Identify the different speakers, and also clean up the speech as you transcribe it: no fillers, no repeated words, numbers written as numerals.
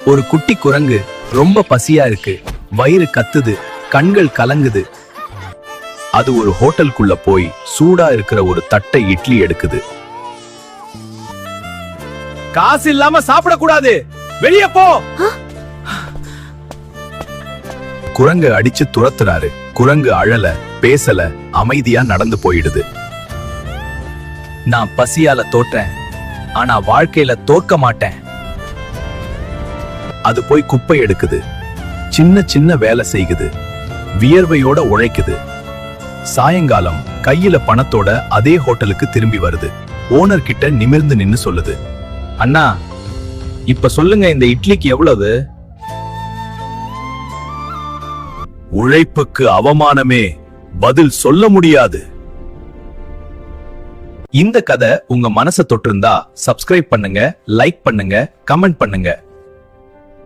Speaker 1: ஒரு குட்டி குரங்கு ரொம்ப பசியா இருக்கு. வயிறு கத்துது, கண்கள் கலங்குது. அது ஒரு ஹோட்டலுக்குள்ள போய் சூடா இருக்கிற ஒரு தட்டை இட்லி எடுக்குது. காசு இல்லாம சாப்பிடக்கூடாது, வெளியே போ. குரங்கு அடிச்சு துரத்துறாரு. குரங்கு அழல, பேசல, அமைதியா நடந்து போயிடுது. நான் பசியால தோற்றேன், ஆனா வாழ்க்கையில தோற்க மாட்டேன். அது போய் குப்பை எடுக்குது, சின்ன சின்ன வேலை செய்யுது, வியர்வையோட உழைக்குது. சாயங்காலம் கையில பணத்தோட அதே ஹோட்டலுக்கு திரும்பி வருது. ஓனர் கிட்ட நிமிர்ந்து நின்னு சொல்லுது, அண்ணா இப்ப சொல்லுங்க, இந்த இட்லிக்கு எவ்வளவு? உழைப்புக்கு அவமானமே, பதில் சொல்ல முடியாது. இந்த கதை உங்க மனசை தொட்டிருந்தா சப்ஸ்கிரைப் பண்ணுங்க, லைக் பண்ணுங்க, கமெண்ட் பண்ணுங்க.